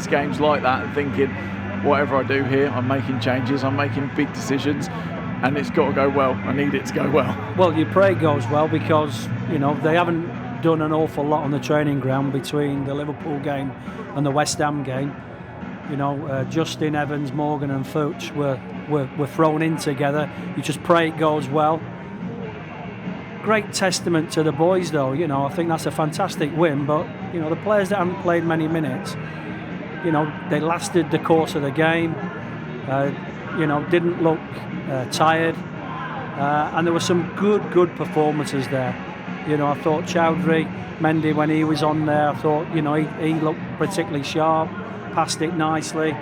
into games like that and thinking, whatever I do here, I'm making changes, I'm making big decisions, and it's got to go well. I need it to go well. Well, you pray it goes well, because they haven't done an awful lot on the training ground between the Liverpool game and the West Ham game. Justin, Evans, Morgan and Fuchs were thrown in together. You just pray it goes well. Great testament to the boys, though. I think that's a fantastic win, but the players that haven't played many minutes, they lasted the course of the game, didn't look tired, and there were some good performances there. I thought Chowdhury, Mendy, when he was on there, I thought he looked particularly sharp, passed it nicely.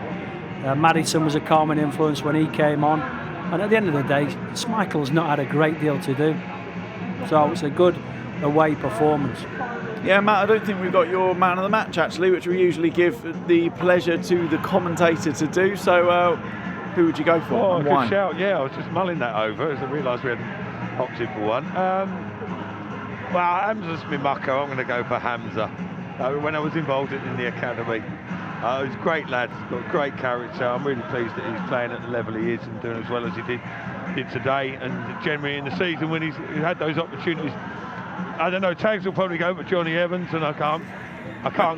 Maddison was a calming influence when he came on, and at the end of the day, Schmeichel's not had a great deal to do, so it's a good away performance. Yeah, Matt, I don't think we've got your man of the match, actually, which we usually give the pleasure to the commentator to do. So, who would you go for? Oh, good shout. Yeah, I was just mulling that over as I realised we hadn't opted for one. Well, Hamza's my mucker. I'm going to go for Hamza. When I was involved in the academy, he's a great lad. He's got great character. I'm really pleased that he's playing at the level he is and doing as well as he did today. And generally in the season when he's had those opportunities, I don't know, Tags will probably go for Johnny Evans, and I can't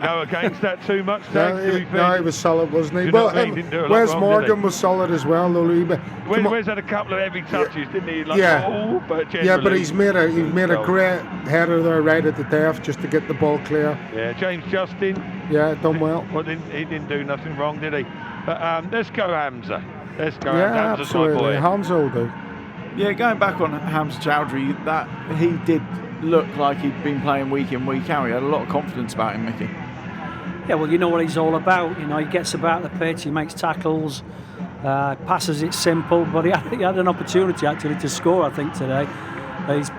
go against that too much. Tags, he was solid, wasn't he? Well, Wes Morgan was solid as well, though. Wes had a couple of heavy touches, didn't he? But he's made a great header there right at the death just to get the ball clear. Yeah, James Justin. Yeah, done well. Well, he didn't do nothing wrong, did he? But let's go Hamza. Let's go Hamza. Hamza's my boy. Hamza will do. Yeah, going back on Hamza Chowdhury, that he did look like he'd been playing week in, week out. He had a lot of confidence about him, Mickey. Yeah, well, you know what he's all about. He gets about the pitch, he makes tackles, passes it simple, but he had an opportunity actually to score, I think, today.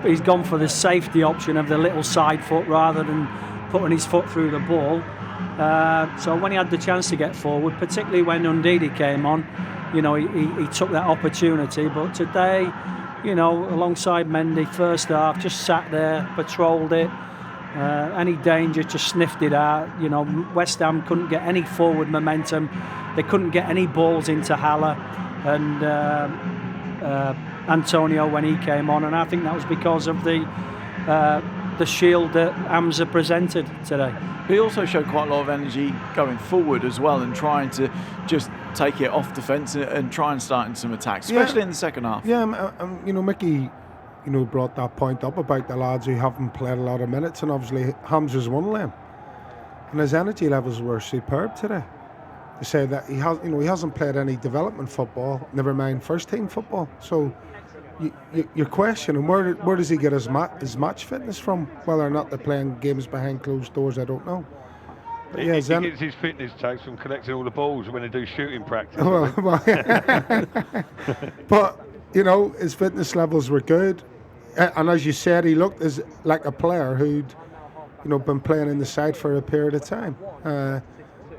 He's gone for the safety option of the little side foot rather than putting his foot through the ball. So when he had the chance to get forward, particularly when Ndidi came on, he took that opportunity. But today, alongside Mendy, first half, just sat there, patrolled it. Any danger, just sniffed it out. West Ham couldn't get any forward momentum. They couldn't get any balls into Haller and Antonio when he came on, and I think that was because of the shield that Hamza presented today. He also showed quite a lot of energy going forward as well, and trying to just take it off defence and try and start in some attacks, especially in the second half. Yeah, Mickey, brought that point up about the lads who haven't played a lot of minutes, and obviously Hamza's one of them. And his energy levels were superb today. To say that he hasn't played any development football, never mind first team football. So you're questioning where does he get his match fitness from? Whether or not they're playing games behind closed doors, I don't know. But he gets his fitness tags from collecting all the balls when they do shooting practice. But his fitness levels were good, and as you said, he looked like a player who'd been playing in the side for a period of time.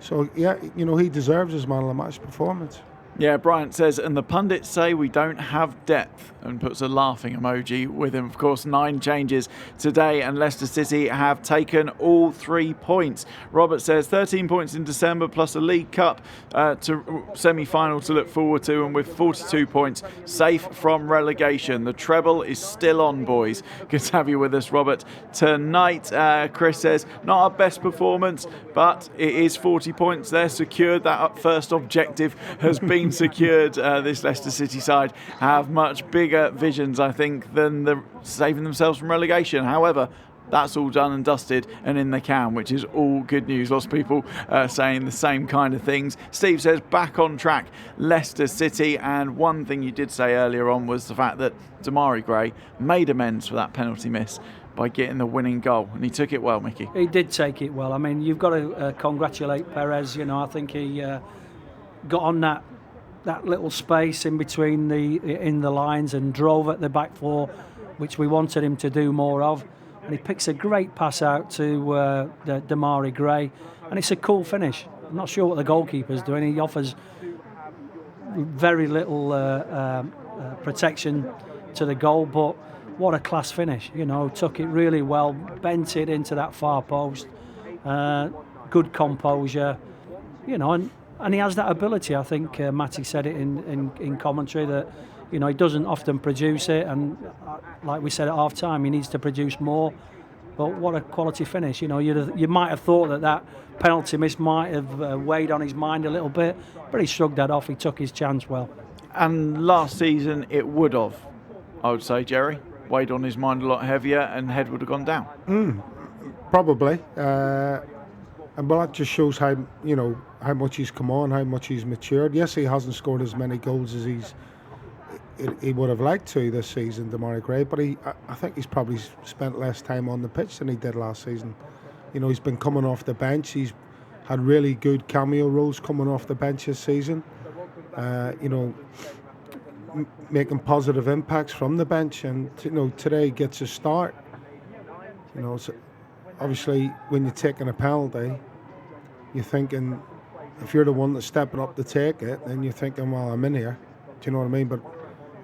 So he deserves his man of the match performance. Yeah, Bryant says, and the pundits say we don't have depth, and puts a laughing emoji with him. Of course, 9 changes today, and Leicester City have taken all 3 points. Robert says 13 points in December plus a League Cup to semi-final to look forward to, and with 42 points, safe from relegation. The treble is still on, boys. Good to have you with us, Robert. Tonight, Chris says, not our best performance, but it is 40 points. They're secured. That first objective has been secured. This Leicester City side have much bigger visions, I think, than saving themselves from relegation. However, that's all done and dusted and in the can, which is all good news. Lots of people saying the same kind of things. Steve says back on track, Leicester City. And one thing you did say earlier on was the fact that Damari Gray made amends for that penalty miss by getting the winning goal, and he took it well, Mickey. He did take it well. I mean, you've got to congratulate Perez. I think he got on that little space in between the lines and drove at the back four, which we wanted him to do more of. And he picks a great pass out to Damari Gray, and it's a cool finish. I'm not sure what the goalkeeper's doing. He offers very little protection to the goal, but what a class finish. Took it really well, bent it into that far post. Good composure. and he has that ability. I think Matty said it in commentary that he doesn't often produce it, and like we said at half time, he needs to produce more. But what a quality finish! You might have thought that penalty miss might have weighed on his mind a little bit, but he shrugged that off. He took his chance well. And last season it would have, I would say, Jerry, weighed on his mind a lot heavier, and head would have gone down. Probably. And that just shows how much he's come on, how much he's matured. Yes, he hasn't scored as many goals as he would have liked to this season, Demarai Gray, but I think he's probably spent less time on the pitch than he did last season. He's been coming off the bench. He's had really good cameo roles coming off the bench this season. Making positive impacts from the bench, and today gets a start. So obviously when you're taking a penalty, you're thinking, if you're the one that's stepping up to take it, then you're thinking, well, I'm in here. Do you know what I mean? But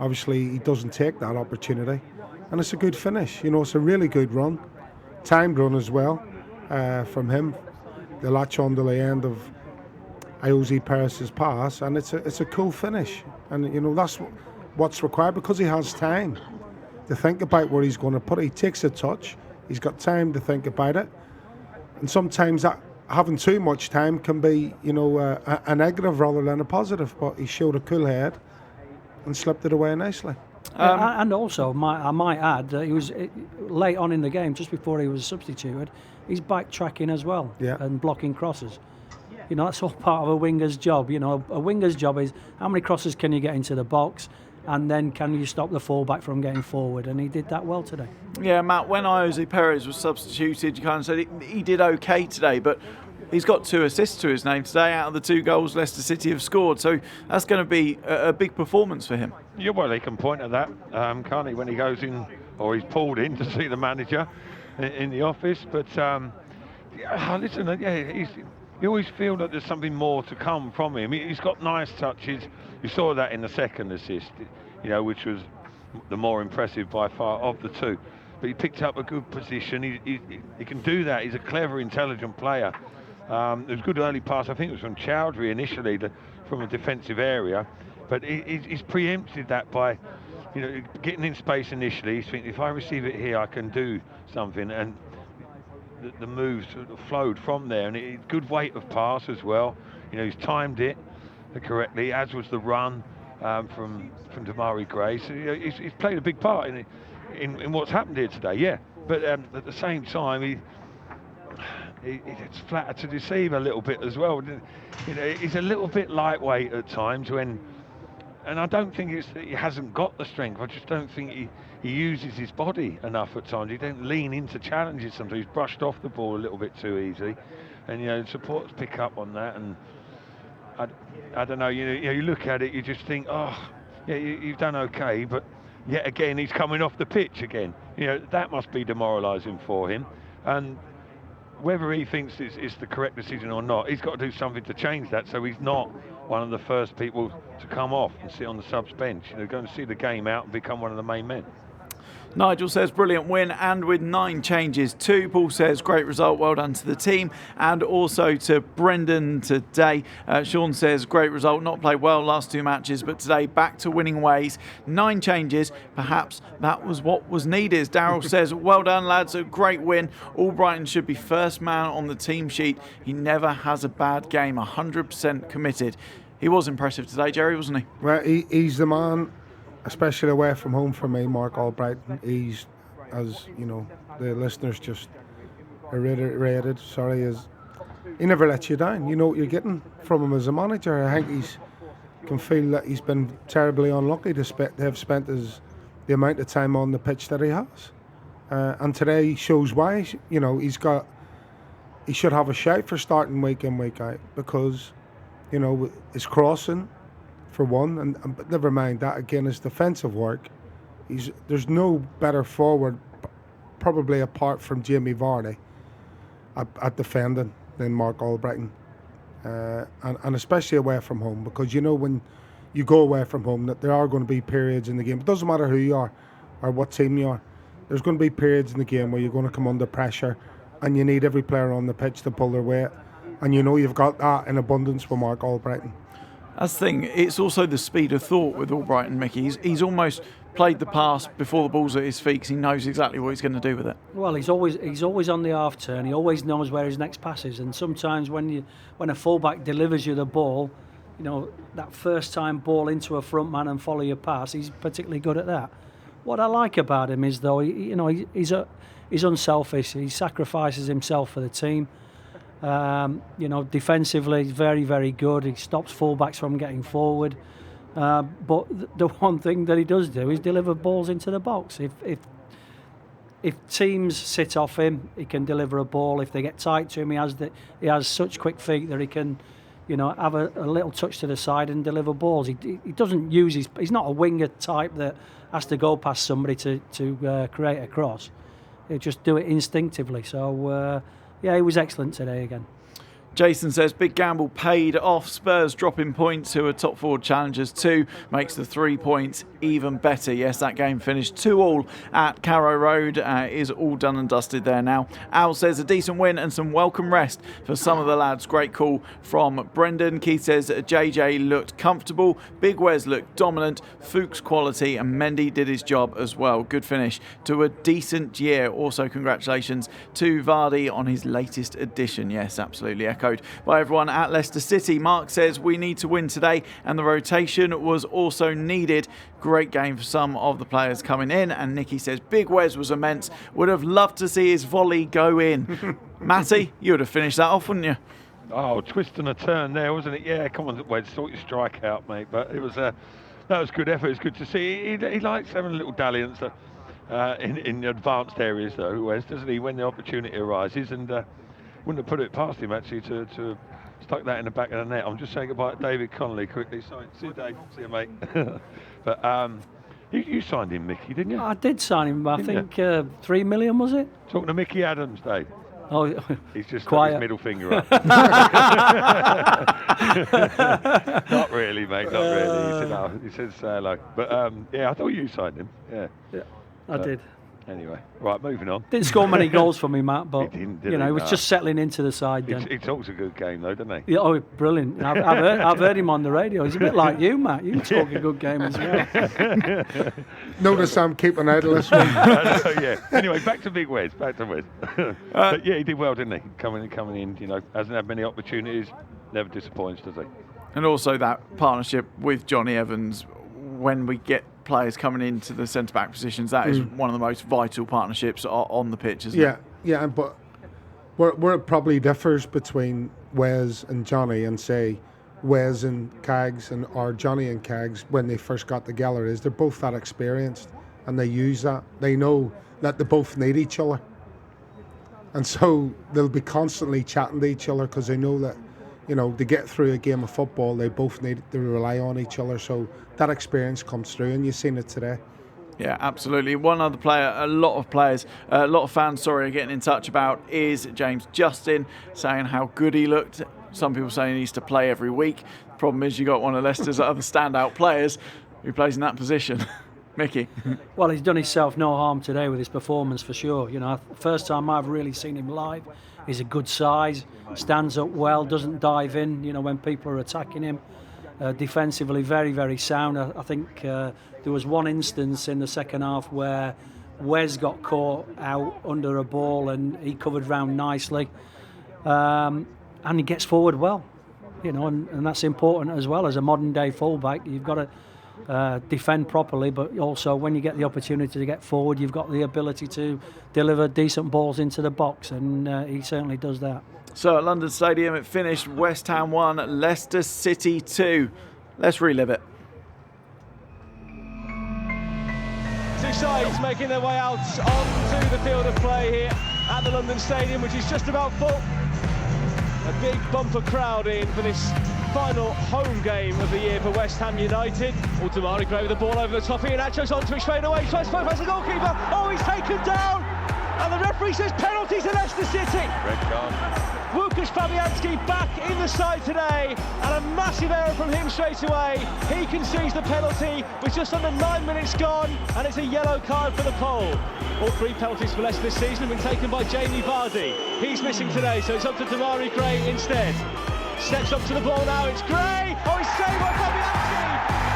obviously he doesn't take that opportunity, and it's a good finish. It's a really good run, timed run as well from him. The latch on to the end of Iosi Perez's pass, and it's a cool finish, and that's what's required, because he has time to think about where he's going to put it. He takes a touch, he's got time to think about it, and sometimes that having too much time can be a negative rather than a positive. But he showed a cool head and slipped it away nicely. And also, I might add that he was late on in the game, just before he was substituted. He's backtracking as well, and blocking crosses. That's all part of a winger's job. A winger's job is how many crosses can you get into the box, and then can you stop the fullback from getting forward? And he did that well today. Yeah, Matt, when Iosi Perez was substituted, you kind of said he did okay today, but he's got 2 assists to his name today out of the 2 goals Leicester City have scored. So that's going to be a big performance for him. Yeah, well, he can point at that, can't he, when he goes in, or he's pulled in to see the manager in the office. But listen, you always feel that there's something more to come from him. He's got nice touches. You saw that in the second assist, which was the more impressive by far of the 2. But he picked up a good position. He can do that. He's a clever, intelligent player. There was a good early pass, I think it was from Chowdhury initially, from a defensive area. But he's preempted that by, getting in space initially. He's thinking, if I receive it here, I can do something. And the moves sort of flowed from there, and good weight of pass as well. He's timed it correctly, as was the run from Demarai Gray. So he's played a big part in what's happened here today. Yeah, but at the same time, it's flattered to deceive a little bit as well. He's a little bit lightweight at times and I don't think it's that he hasn't got the strength. I just don't think he uses his body enough at times. He don't lean into challenges sometimes. He's brushed off the ball a little bit too easily, and supporters pick up on that. And I don't know. You look at it, you just think, you've done okay, but yet again he's coming off the pitch again. That must be demoralising for him. And whether he thinks it's the correct decision or not, he's got to do something to change that, so he's not one of the first people to come off and sit on the subs bench. Go and see the game out and become one of the main men. Nigel says brilliant win, and with 9 changes too. Paul says great result, well done to the team, and also to Brendan today. Sean says great result, not played well last 2 matches, but today back to winning ways. 9 changes, perhaps that was what was needed. Daryl says well done lads, a great win. Albrighton should be first man on the team sheet. He never has a bad game, 100% committed. He was impressive today, Jerry, wasn't he? Well, he's the man, especially away from home for me, Mark Albrighton. He's, as the listeners just reiterated, he never lets you down. You know what you're getting from him as a manager. I think can feel that he's been terribly unlucky to have spent the amount of time on the pitch that he has. And today shows why. He should have a shout for starting week in, week out, because his crossing, for one, but never mind that, again, his defensive work. There's no better forward, probably apart from Jamie Vardy, at defending than Mark Albrighton, and especially away from home, because when you go away from home, that there are going to be periods in the game. It doesn't matter who you are or what team you are. There's going to be periods in the game where you're going to come under pressure, and you need every player on the pitch to pull their weight. And you know you've got that in abundance with Mark Albrighton. That's the thing. It's also the speed of thought with Albrighton, Mickey. He's almost played the pass before the ball's at his feet because he knows exactly what he's going to do with it. Well, he's always on the half turn. He always knows where his next pass is. And sometimes when a fullback delivers you the ball, you know, that first time ball into a front man and follow your pass, he's particularly good at that. What I like about him is, though, he's unselfish. He sacrifices himself for the team. Defensively, he's very, very good. He stops fullbacks from getting forward. But the one thing that he does do is deliver balls into the box. If teams sit off him, he can deliver a ball. If they get tight to him, he has such quick feet that he can, have a little touch to the side and deliver balls. He doesn't use he's not a winger type that has to go past somebody to create a cross. He'll just do it instinctively. So he was excellent today again. Jason says, big gamble paid off. Spurs dropping points to a top 4 challengers 2 makes the 3 points even better. Yes, that game finished 2-2 at Carrow Road. Is all done and dusted there now. Al says, a decent win and some welcome rest for some of the lads. Great call from Brendan. Keith says, JJ looked comfortable. Big Wes looked dominant. Fuchs quality and Mendy did his job as well. Good finish to a decent year. Also, congratulations to Vardy on his latest addition. Yes, absolutely echoed by everyone at Leicester City. Mark says, we need to win today and the rotation was also needed. Great game for some of the players coming in. And Nicky says, Big Wes was immense. Would have loved to see his volley go in. Matty, you would have finished that off, wouldn't you? Oh, twist and a turn there, wasn't it? Yeah, come on, Wes, sort your strike out, mate. But it was that was good effort. It's good to see. He likes having a little dalliance in advanced areas, though, Wes, doesn't he? When the opportunity arises, and wouldn't have put it past him actually to stuck that in the back of the net. I'm just saying goodbye to David Connolly quickly. See you, Dave. See you, mate. But you signed him, Mickey, didn't you? I did sign him. I think 3 million, was it? Talking to Mickey Adams, Dave. Oh, he's just quiet. got his middle finger up. Not really, mate. Not really. He said say hello. But I thought you signed him. Yeah, I did. Anyway, right, moving on. Didn't score many goals for me, Matt, but he he was just settling into the side then. He talks a good game, though, doesn't he? Yeah, brilliant. I've heard him on the radio. He's a bit like you, Matt. You talk a good game as well. Notice I'm keeping out of this one. Yeah. Anyway, back to Big Wes. But yeah, he did well, didn't he? Coming in, hasn't had many opportunities. Never disappoints, does he? And also that partnership with Johnny Evans, when we get players coming into the centre-back positions, that is one of the most vital partnerships on the pitch, isn't it? Yeah, but where it probably differs between Wes and Johnny and, say, Wes and Cags or Johnny and Cags when they first got together is they're both that experienced and they use that. They know that they both need each other. And so they'll be constantly chatting to each other because they know that, to get through a game of football, they both need to rely on each other. So that experience comes through, and you've seen it today. Yeah, absolutely. One other player, a lot of fans, are getting in touch about is James Justin, saying how good he looked. Some people saying he needs to play every week. The problem is you got one of Leicester's other standout players who plays in that position. Mickey. Well, he's done himself no harm today with his performance for sure. First time I've really seen him live. He's a good size, stands up well, doesn't dive in, when people are attacking him. Defensively, very, very sound. I think there was one instance in the second half where Wes got caught out under a ball and he covered round nicely. And he gets forward well, and that's important as well. As a modern day fullback, you've got to defend properly, but also when you get the opportunity to get forward, you've got the ability to deliver decent balls into the box, and he certainly does that. So at London Stadium it finished West Ham 1, Leicester City 2. Let's relive it. Two sides making their way out onto the field of play here at the London Stadium, which is just about full. A big bumper crowd in for this final home game of the year for West Ham United. Altamari Gray with the ball over the top here. Nacho's onto it straight away. Tries to find the goalkeeper. Oh, he's taken down. And the referee says penalty to Leicester City. Red card. Łukasz Fabianski back in the side today, and a massive error from him straight away. He concedes the penalty with just under 9 minutes gone, and it's a yellow card for the Pole. All 3 penalties for Leicester this season have been taken by Jamie Vardy. He's missing today, so it's up to Damari Gray instead. Steps up to the ball now, it's Gray! Oh, he's saved by Fabianski!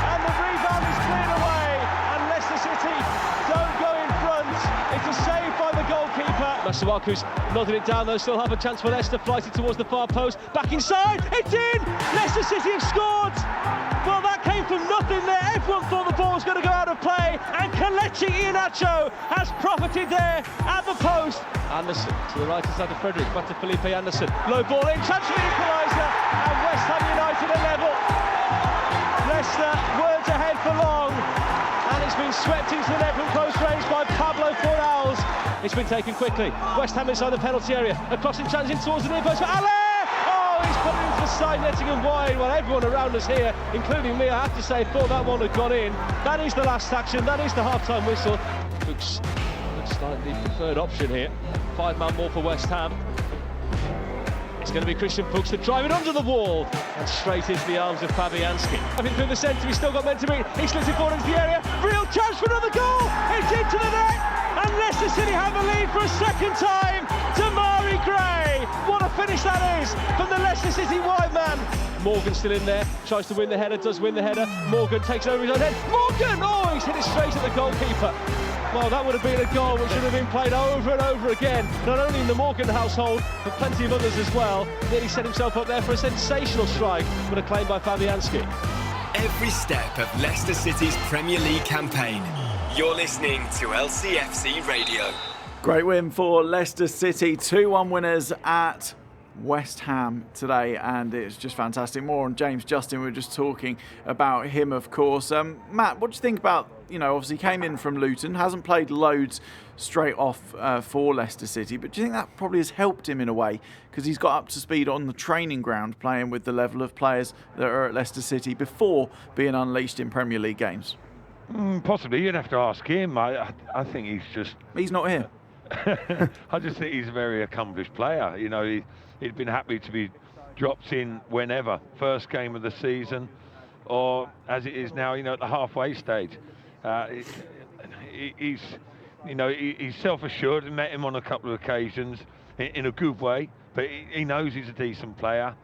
And the rebound is cleared away, and Leicester City don't go in front. It's a save by the goalkeeper. Masuaku's nodding it down though, still have a chance for Leicester, flighted towards the far post, back inside, it's in! Leicester City have scored! Well, that came from nothing there. Everyone thought the ball was going to go out of play, and Kelechi Iheanacho has profited there at the post. Anderson to the right side of Frederick, back to Felipe Anderson. Low ball in, chance for the equaliser, and West Ham United are level. Leicester weren't ahead for long, and it's been swept into the net from close range by Pablo Fornals. It's been taken quickly. West Ham inside the penalty area, a crossing chance in towards the near post for Ale! Oh, he's put it into the side netting and wide. Well, everyone around us here, including me, I have to say, thought that one had gone in. That is the last action, that is the half-time whistle. Looks like the preferred option here. 5 man more for West Ham. It's going to be Christian Fuchs to drive it under the wall and straight into the arms of Fabianski. Having through the centre, he's still got men to beat. He slits it forward into the area. Real chance for another goal. It's into the net, and Leicester City have a lead for a second time. Damari Gray. What a finish that is from the Leicester City wide man. Morgan still in there, tries to win the header, does win the header. Morgan takes over his own head. Morgan! Oh, he's hit it straight at the goalkeeper. Well, that would have been a goal which should have been played over and over again, not only in the Morgan household, but plenty of others as well. Nearly set himself up there for a sensational strike, but a claim by Fabianski. Every step of Leicester City's Premier League campaign. You're listening to LCFC Radio. Great win for Leicester City, 2-1 winners at West Ham today, and it's just fantastic. More on James Justin, we were just talking about him, of course. Matt, what do you think about, obviously came in from Luton, hasn't played loads straight off for Leicester City, but do you think that probably has helped him in a way, because he's got up to speed on the training ground playing with the level of players that are at Leicester City before being unleashed in Premier League games? Possibly, you'd have to ask him. I think he's not here. I just think he's a very accomplished player. He'd been happy to be dropped in whenever, first game of the season, or as it is now, at the halfway stage. He's self-assured. I met him on a couple of occasions in a good way, but he knows he's a decent player.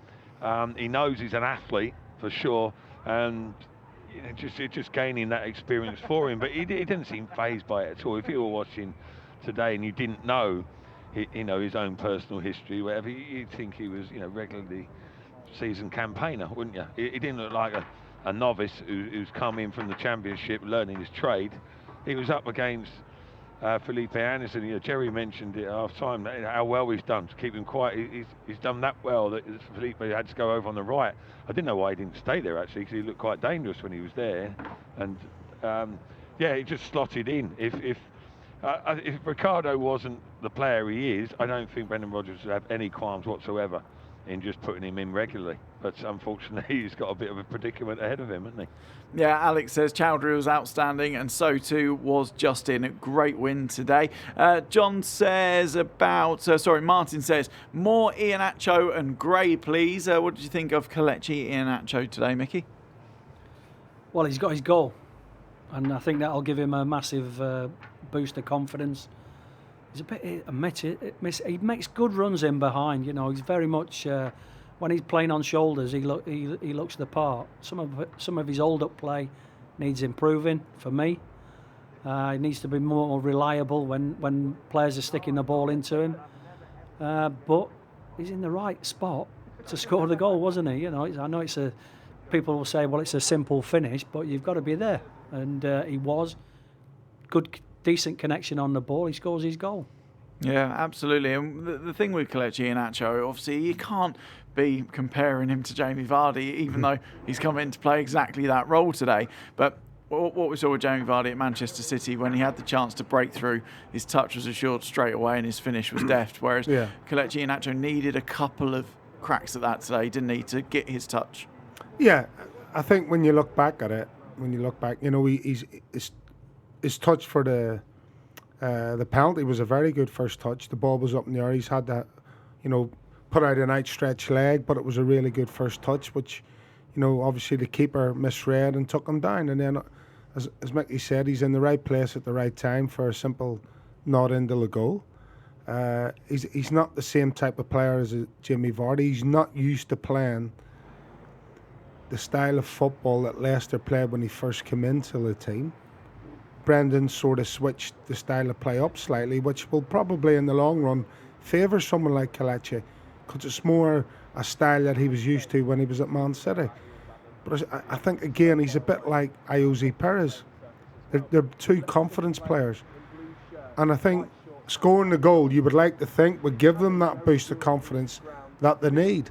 He knows he's an athlete for sure, and just gaining that experience for him. But he didn't seem fazed by it at all. If you were watching today and you didn't know, his own personal history, whatever, you'd think he was, regularly seasoned campaigner, wouldn't you? He didn't look like a novice who's come in from the Championship learning his trade. He was up against Felipe Anderson. Jerry mentioned it at half-time, how well he's done to keep him quiet. He's done that well that Felipe had to go over on the right. I didn't know why he didn't stay there, actually, because he looked quite dangerous when he was there. And, he just slotted in. If Ricardo wasn't the player he is, I don't think Brendan Rodgers would have any qualms whatsoever in just putting him in regularly. But unfortunately, he's got a bit of a predicament ahead of him, hasn't he? Yeah, Alex says Chowdhury was outstanding, and so too was Justin. Great win today. John says Martin says, more Iheanacho and Gray, please. What did you think of Kelechi Iheanacho today, Mickey? Well, he's got his goal, and I think that'll give him a massive boost of confidence. He's a bit he makes good runs in behind. He's very much when he's playing on shoulders, he looks the part. Some of his hold-up play needs improving for me. He needs to be more reliable when players are sticking the ball into him. But he's in the right spot to score the goal, wasn't he? I know people will say, well, it's a simple finish, but you've got to be there, and he was. Good, decent connection on the ball. He scores his goal. Yeah, absolutely. And the thing with Kelechi Iheanacho, obviously, you can't be comparing him to Jamie Vardy, even though he's come in to play exactly that role today. But what we saw with Jamie Vardy at Manchester City, when he had the chance to break through, his touch was assured straight away and his finish was deft. Whereas Kelechi Iheanacho needed a couple of cracks at that today. He didn't need to get his touch. Yeah, I think when you look back at it, his touch for the penalty was a very good first touch. The ball was up in the air. He's had that, put out an outstretched leg, but it was a really good first touch, which, obviously the keeper misread and took him down. And then, as Mickey said, he's in the right place at the right time for a simple nod into the goal. He's not the same type of player as Jimmy Vardy. He's not used to playing the style of football that Leicester played when he first came into the team. Brendan sort of switched the style of play up slightly, which will probably in the long run favour someone like Kelechi, because it's more a style that he was used to when he was at Man City. But I think, again, he's a bit like Ayoze Perez. They're two confidence players. And I think scoring the goal, you would like to think, would give them that boost of confidence that they need.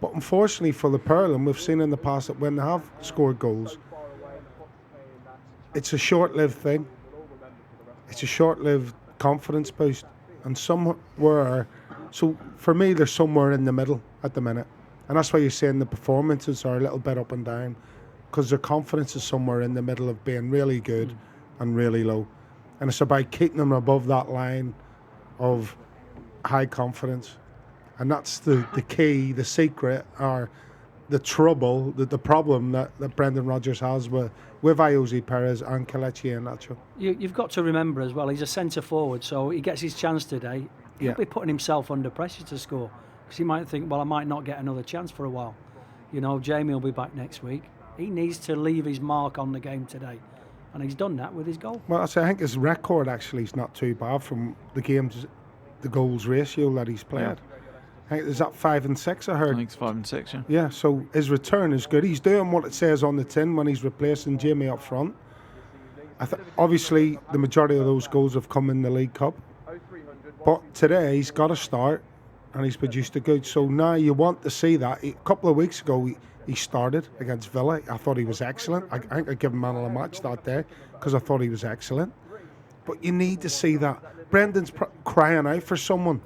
But unfortunately for the Pearl, and we've seen in the past that when they have scored goals, it's a short-lived thing. It's a short-lived confidence boost. And so for me, they're somewhere in the middle at the minute. And that's why you're saying the performances are a little bit up and down, because their confidence is somewhere in the middle of being really good and really low. And it's about keeping them above that line of high confidence. And that's the key, the secret, or the trouble, the problem that Brendan Rodgers has with Ayoze Perez and Kelechi Iheanacho. You've got to remember as well, he's a centre forward, so he gets his chance today. He'll be putting himself under pressure to score, because he might think, well, I might not get another chance for a while. Jamie will be back next week. He needs to leave his mark on the game today, and he's done that with his goal. Well, I think his record actually is not too bad from the goals ratio that he's played. Yeah. I think is that 5 and 6, I heard. I think it's 5 and 6, yeah. Yeah, so his return is good. He's doing what it says on the tin when he's replacing Jamie up front. Obviously, the majority of those goals have come in the League Cup. But today, he's got a start, and he's produced a good. So now you want to see that. A couple of weeks ago, he started against Villa. I thought he was excellent. I think I give him man of the match that day, because I thought he was excellent. But you need to see that. Brendan's crying out for someone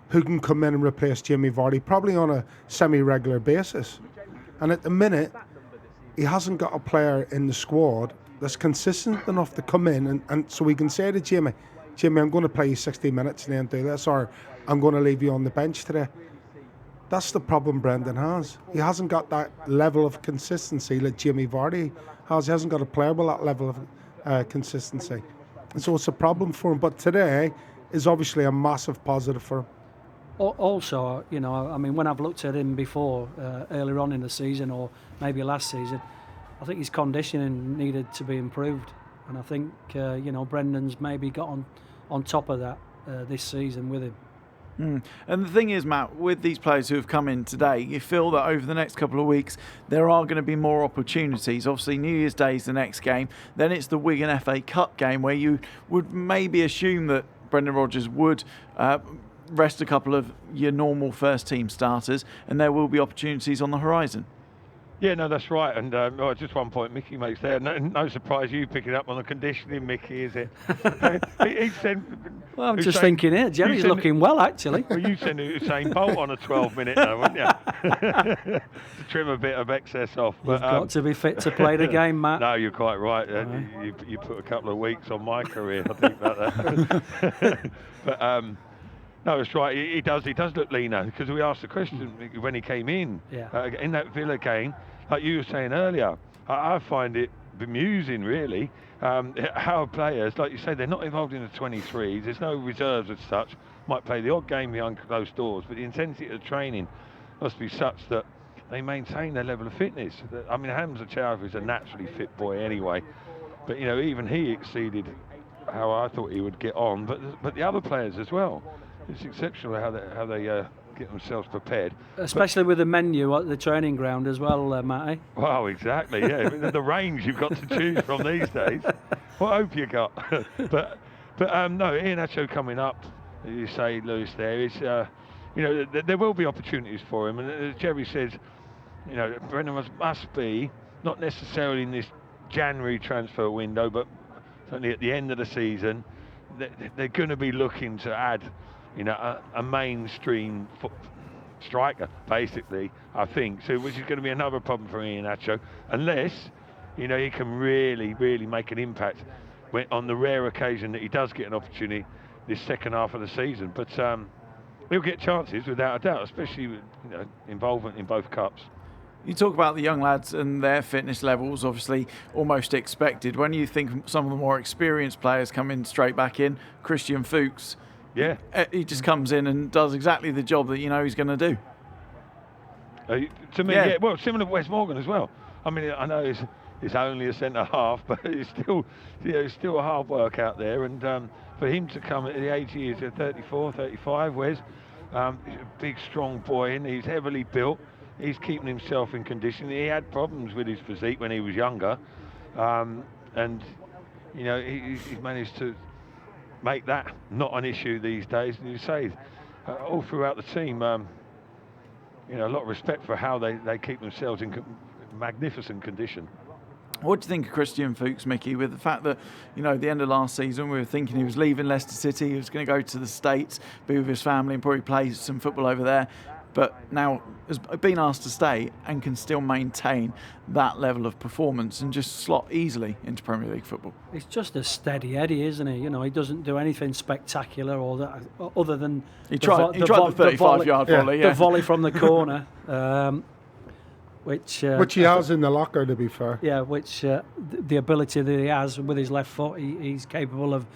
who can come in and replace Jimmy Vardy, probably on a semi-regular basis. And at the minute, he hasn't got a player in the squad that's consistent enough to come in and so we can say to Jimmy, I'm going to play you 60 minutes and then do this, or I'm going to leave you on the bench today. That's the problem Brendan has. He hasn't got that level of consistency that Jimmy Vardy has. He hasn't got a player with that level of consistency. And so it's a problem for him. But today is obviously a massive positive for him. Also, when I've looked at him before, earlier on in the season or maybe last season, I think his conditioning needed to be improved. And I think, Brendan's maybe got on top of that this season with him. And the thing is, Matt, with these players who have come in today, you feel that over the next couple of weeks there are going to be more opportunities. Obviously, New Year's Day is the next game. Then it's the Wigan FA Cup game, where you would maybe assume that Brendan Rodgers would rest a couple of your normal first team starters, and there will be opportunities on the horizon. Yeah, no, that's right. And just one point Mickey makes there. No surprise you picking up on the conditioning, Mickey, is it? he said, well, I'm just thinking here, Jerry's looking well, actually. Well, you sent Usain Bolt on a 12-minute though, wouldn't you? To trim a bit of excess off. But, you've got to be fit to play the game, Matt. No, you're quite right. You put a couple of weeks on my career, I think, about that. But no, it's right. He does look leaner, because we asked the question when he came in in that Villa game. Like you were saying earlier, I find it bemusing, really, how players, like you say, they're not involved in the 23s. There's no reserves as such. Might play the odd game behind closed doors, but the intensity of the training must be such that they maintain their level of fitness. I mean, Hamza Chowdhury is a naturally fit boy anyway, but even he exceeded how I thought he would get on. But the other players as well. It's exceptional how they get themselves prepared. Especially with the menu at the training ground as well, Matty. Wow, exactly, yeah. The range you've got to choose from these days. What hope you got? but no, Iheanacho coming up, as you say, Lewis, there is, there will be opportunities for him. And as Jerry says, Brendan must be, not necessarily in this January transfer window, but certainly at the end of the season, they're going to be looking to add a mainstream striker, basically, I think. So, which is going to be another problem for Iheanacho, unless, he can really, really make an impact on the rare occasion that he does get an opportunity this second half of the season. But he'll get chances without a doubt, especially with involvement in both cups. You talk about the young lads and their fitness levels, obviously almost expected. When you think some of the more experienced players come in straight back in, Christian Fuchs, he just comes in and does exactly the job that he's going to do. To me, well, similar to Wes Morgan as well. I mean, I know it's only a centre half, but it's still, it's still a hard work out there. And for him to come at the age he is, 34, 35, Wes, he's a big, strong boy, and he's heavily built. He's keeping himself in condition. He had problems with his physique when he was younger, and he's managed to make that not an issue these days. And you say all throughout the team, a lot of respect for how they keep themselves in magnificent condition. What do you think of Christian Fuchs, Mickey, with the fact that, at the end of last season, we were thinking he was leaving Leicester City, he was going to go to the States, be with his family and probably play some football over there, but now has been asked to stay and can still maintain that level of performance and just slot easily into Premier League football? He's just a steady Eddie, isn't he? He doesn't do anything spectacular or that, other than he tried the 35-yard volley, the volley from the corner, which he has in the locker, to be fair. Yeah, which the ability that he has with his left foot, he's capable of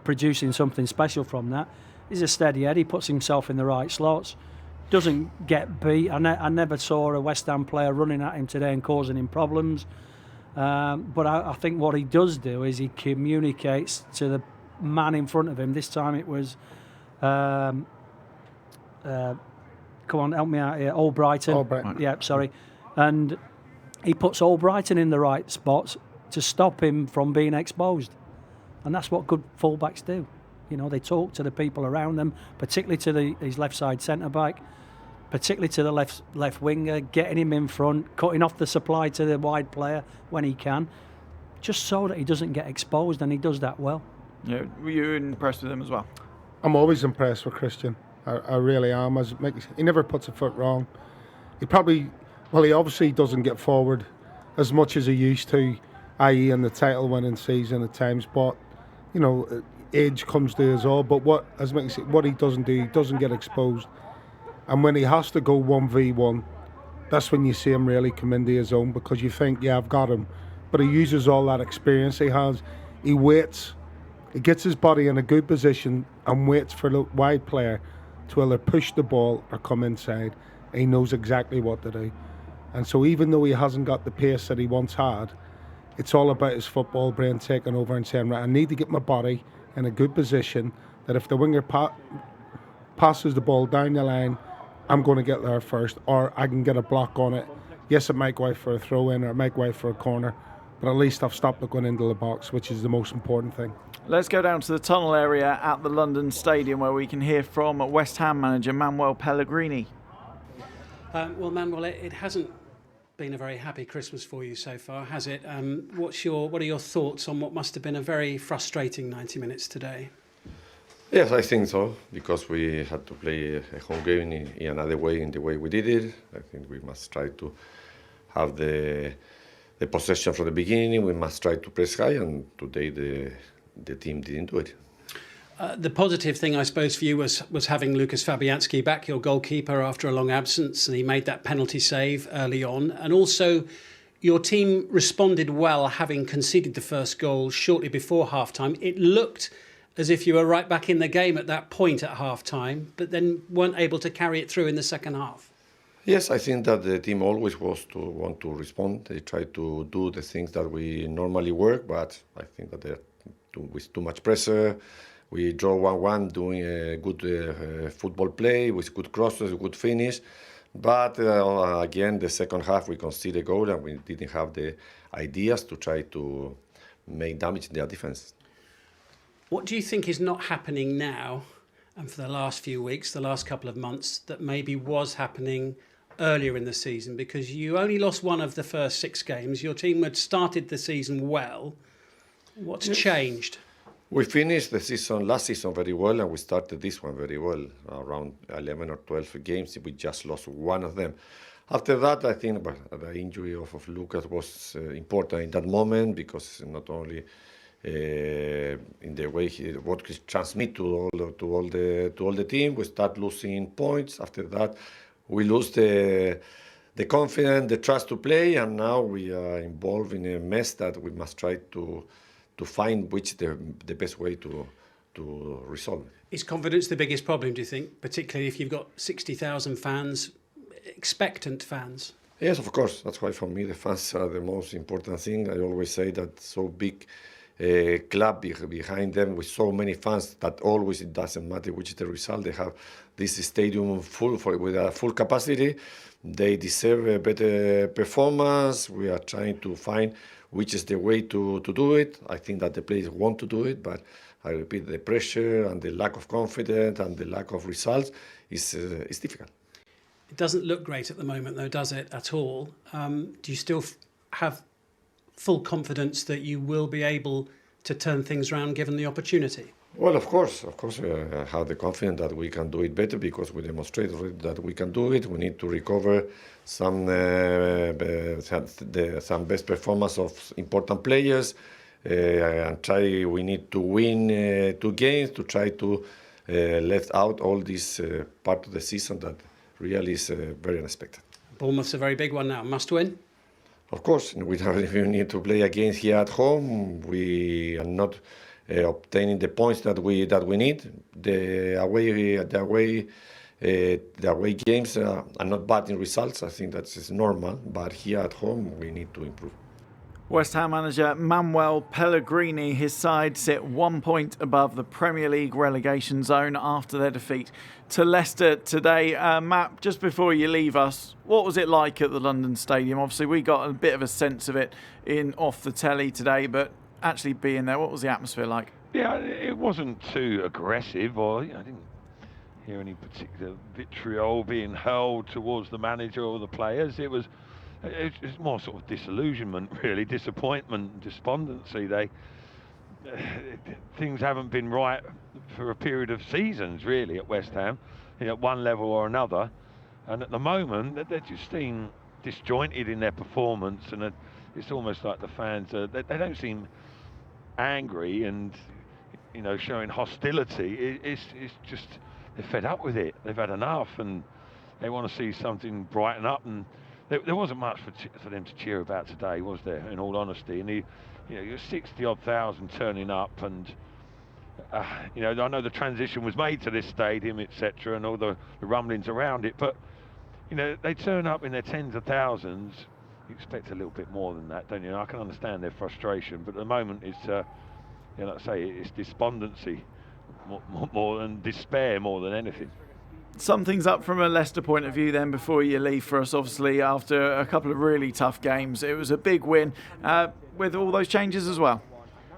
producing something special from that. He's a steady Eddie, puts himself in the right slots. Doesn't get beat. I never saw a West Ham player running at him today and causing him problems. But I think what he does do is he communicates to the man in front of him. This time it was, come on, help me out here, Albrighton. Yeah, sorry. And he puts Albrighton in the right spots to stop him from being exposed. And that's what good fullbacks do. They talk to the people around them, particularly to his left side centre back, particularly to the left winger, getting him in front, cutting off the supply to the wide player when he can, just so that he doesn't get exposed, and he does that well. Yeah, were you impressed with him as well? I'm always impressed with Christian. I really am. He never puts a foot wrong. He obviously doesn't get forward as much as he used to, i.e. in the title-winning season at times, but age comes to us all, but what he doesn't do, he doesn't get exposed. And when he has to go 1v1, that's when you see him really come into his own, because you think, I've got him. But he uses all that experience he has. He waits, he gets his body in a good position and waits for the wide player to either push the ball or come inside. And he knows exactly what to do. And so even though he hasn't got the pace that he once had, it's all about his football brain taking over and saying, right, I need to get my body in a good position that if the winger passes the ball down the line, I'm going to get there first, or I can get a block on it. Yes, it might go out for a throw-in or it might go out for a corner, but at least I've stopped it going into the box, which is the most important thing. Let's go down to the tunnel area at the London Stadium where we can hear from West Ham manager Manuel Pellegrini. Well, Manuel, it hasn't been a very happy Christmas for you so far, has it? What are your thoughts on what must have been a very frustrating 90 minutes today? Yes, I think so, because we had to play a home game in another way, in the way we did it. I think we must try to have the possession from the beginning. We must try to press high, and today the team didn't do it. The positive thing, I suppose, for you was having Lucas Fabianski back, your goalkeeper, after a long absence, and he made that penalty save early on. And also, your team responded well, having conceded the first goal shortly before half-time. It looked as if you were right back in the game at that point at half-time, but then weren't able to carry it through in the second half. Yes, I think that the team always want to respond. They try to do the things that we normally work, but I think that they're with too much pressure. We draw 1-1, doing a good football play with good crosses, good finish. But again, the second half we conceded a goal and we didn't have the ideas to try to make damage in their defense. What do you think is not happening now, and for the last few weeks, the last couple of months, that maybe was happening earlier in the season? Because you only lost one of the first 6 games. Your team had started the season well. What's changed? We finished the last season very well, and we started this one very well. Around 11 or 12 games, we just lost one of them. After that, I think the injury of Lucas was important in that moment, because not only in the way what he transmit to all the team. We start losing points. After that, we lose the confidence, the trust to play, and now we are involved in a mess that we must try to find which the best way to resolve. Is confidence the biggest problem, do you think, particularly if you've got 60,000 fans, expectant fans? Yes, of course. That's why for me the fans are the most important thing. I always say that so big club behind them with so many fans that always it doesn't matter which is the result. They have this stadium full with a full capacity. They deserve a better performance. We are trying to find which is the way to do it. I think that the players want to do it, but I repeat, the pressure and the lack of confidence and the lack of results is difficult. It doesn't look great at the moment, though, does it, at all? Do you still have full confidence that you will be able to turn things around given the opportunity? Well, of course, I have the confidence that we can do it better because we demonstrated that we can do it. We need to recover some best performance of important players and try. We need to win 2 games to try to let out all this part of the season that really is very unexpected. Bournemouth's a very big one now. Must win? Of course, we need to play against here at home. We are not obtaining the points that we need. The away games are not bad in results. I think that is normal. But here at home, we need to improve. West Ham manager Manuel Pellegrini, his side sit 1 point above the Premier League relegation zone after their defeat to Leicester today. Matt, just before you leave us, what was it like at the London Stadium? Obviously, we got a bit of a sense of it off the telly today, but actually being there, what was the atmosphere like? Yeah, it wasn't too aggressive, or I didn't hear any particular vitriol being hurled towards the manager or the players. It's more sort of disillusionment, really, disappointment, despondency. Things haven't been right for a period of seasons, really, at West Ham, at one level or another. And at the moment, they're just seem disjointed in their performance, and it's almost like the fans they don't seem angry and showing hostility. It's just they're fed up with it. They've had enough, and they want to see something brighten up. And there wasn't much for them to cheer about today, was there? In all honesty, and you're 60-odd thousand turning up, and I know the transition was made to this stadium, etc., and all the rumblings around it, but they turn up in their tens of thousands. You expect a little bit more than that, don't you? I can understand their frustration, but at the moment it's, like I say, it's despondency more than despair, more than anything. Sum things up from a Leicester point of view then before you leave for us. Obviously, after a couple of really tough games, it was a big win with all those changes as well.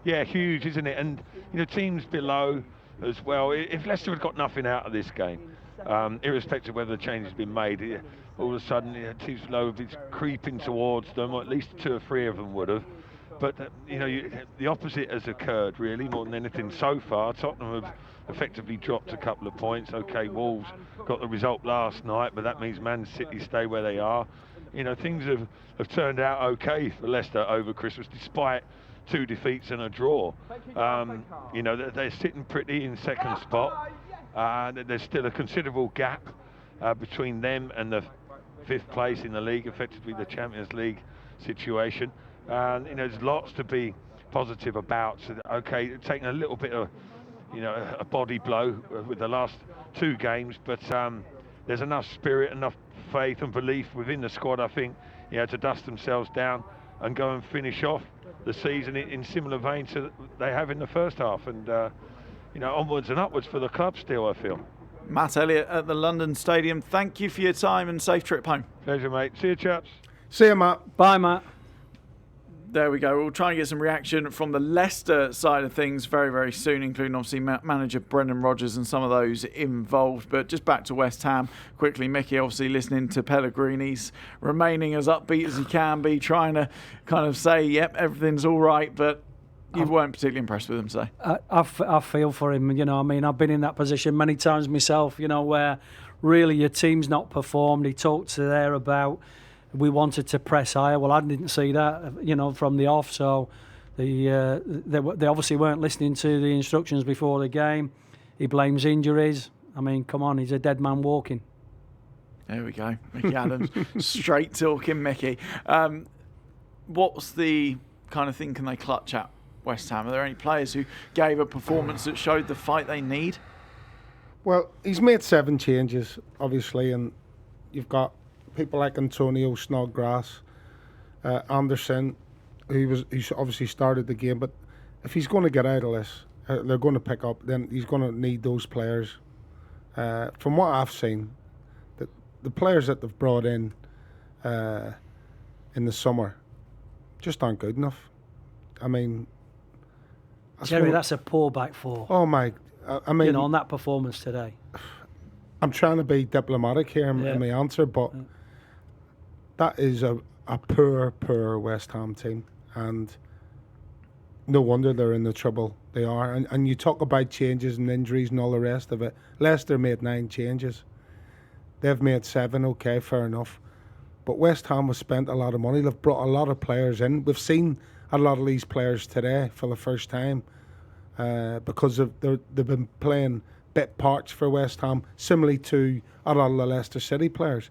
Yeah, huge, isn't it? And teams below as well. If Leicester had got nothing out of this game, irrespective of whether the change has been made, all of a sudden teams below would be creeping towards them, or at least 2 or 3 of them would have. But the opposite has occurred, really, more than anything so far. Tottenham have effectively dropped a couple of points. Okay, Wolves got the result last night, but that means Man City stay where they are. Things have turned out okay for Leicester over Christmas, despite 2 defeats and a draw. They're sitting pretty in second spot. There's still a considerable gap between them and the 5th place in the league, effectively the Champions League situation. And there's lots to be positive about. So, okay, taking a little bit of a body blow with the last 2 games, but there's enough spirit, enough faith and belief within the squad, I think, to dust themselves down and go and finish off the season in similar veins to they have in the first half, and onwards and upwards for the club still, I feel. Matt Elliott at the London Stadium, thank you for your time and safe trip home. Pleasure, mate. See you, chaps. See you, Matt. Bye, Matt. There we go. We'll try and get some reaction from the Leicester side of things very, very soon, including obviously manager Brendan Rodgers and some of those involved. But just back to West Ham quickly. Mickey, obviously listening to Pellegrini's remaining as upbeat as he can be, trying to kind of say, yep, everything's all right, but you weren't particularly impressed with him today. I feel for him. I've been in that position many times myself, where really your team's not performed. He talked there about we wanted to press higher. Well, I didn't see that, from the off. So They obviously weren't listening to the instructions before the game. He blames injuries. I mean, come on, he's a dead man walking. There we go, Mickey Adams, straight talking Mickey. What's the kind of thing can they clutch at West Ham? Are there any players who gave a performance that showed the fight they need? Well, he's made 7 changes, obviously, and you've got people like Antonio Snodgrass, Anderson, he's obviously started the game, but if he's going to get out of this, they're going to pick up, then he's going to need those players. From what I've seen, the players that they've brought in the summer just aren't good enough. I mean, Jerry, that's a poor back four. Oh my! I mean, on that performance today. I'm trying to be diplomatic here in my answer, but that is a poor West Ham team, and no wonder they're in the trouble they are. And you talk about changes and injuries and all the rest of it. Leicester made 9 changes. They've made 7, okay, fair enough. But West Ham has spent a lot of money. They've brought a lot of players in. We've seen a lot of these players today for the first time because they've been playing bit parts for West Ham, similarly to a lot of the Leicester City players.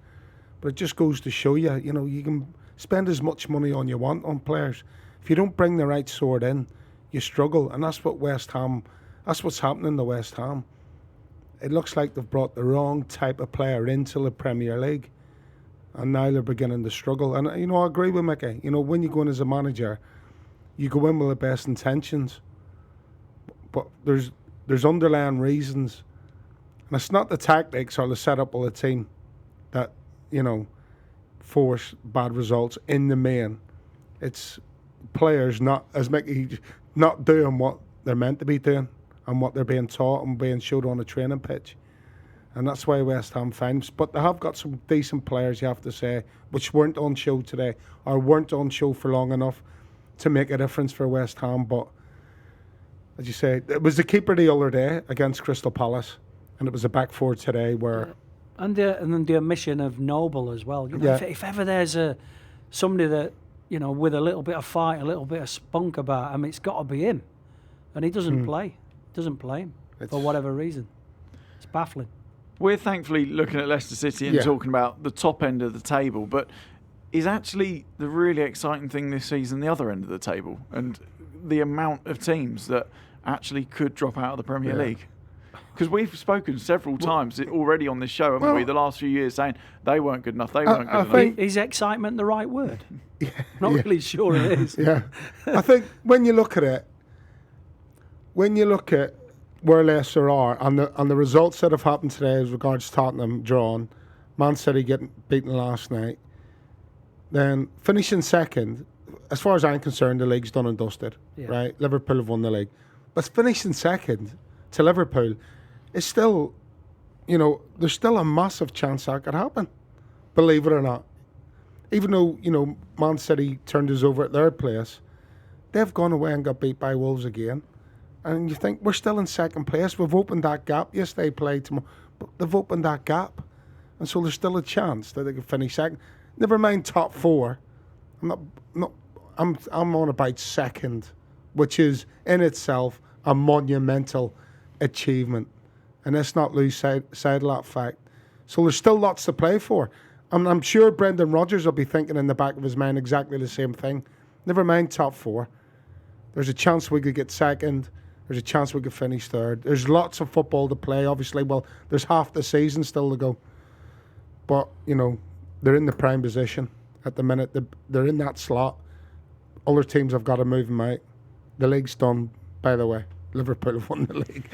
But it just goes to show you, you can spend as much money on you want on players. If you don't bring the right sort in, you struggle. And that's what's happening to West Ham. It looks like they've brought the wrong type of player into the Premier League. And now they're beginning to struggle. And, I agree with Mickey. When you go in as a manager, you go in with the best intentions. But there's underlying reasons. And it's not the tactics or the setup of the team that, force bad results in the main. It's players not doing what they're meant to be doing and what they're being taught and being showed on the training pitch. And that's why West Ham finds. But they have got some decent players, you have to say, which weren't on show today or weren't on show for long enough to make a difference for West Ham. But as you say, it was the keeper the other day against Crystal Palace, and it was a back four today where. And then the omission of Noble as well. If ever there's somebody that with a little bit of fight, a little bit of spunk about him, it's got to be him, and he doesn't play. Doesn't play him for whatever reason. It's baffling. We're thankfully looking at Leicester City and talking about the top end of the table, but is actually the really exciting thing this season the other end of the table and the amount of teams that actually could drop out of the Premier League? Because we've spoken several times already on this show, haven't we, the last few years, saying they weren't good enough, they weren't good enough. Is excitement the right word? Not really sure it is. Yeah. I think when you look at where Leicester are and the results that have happened today as regards Tottenham drawn, Man City getting beaten last night, then finishing second, as far as I'm concerned, the league's done and dusted, right? Liverpool have won the league. But finishing second to Liverpool is still, there's still a massive chance that could happen, believe it or not. Even though, Man City turned us over at their place, they've gone away and got beat by Wolves again. And you think, we're still in second place. We've opened that gap. Yes, they play tomorrow, but they've opened that gap. And so there's still a chance that they can finish second. Never mind top 4. I'm on about second, which is in itself a monumental achievement. And let's not lose sight of that fact. So there's still lots to play for. And I'm sure Brendan Rodgers will be thinking in the back of his mind exactly the same thing. Never mind top 4. There's a chance we could get second. There's a chance we could finish third. There's lots of football to play, obviously. Well, there's half the season still to go. But, they're in the prime position at the minute. They're in that slot. Other teams have got to move them out. The league's done, by the way. Liverpool have won the league.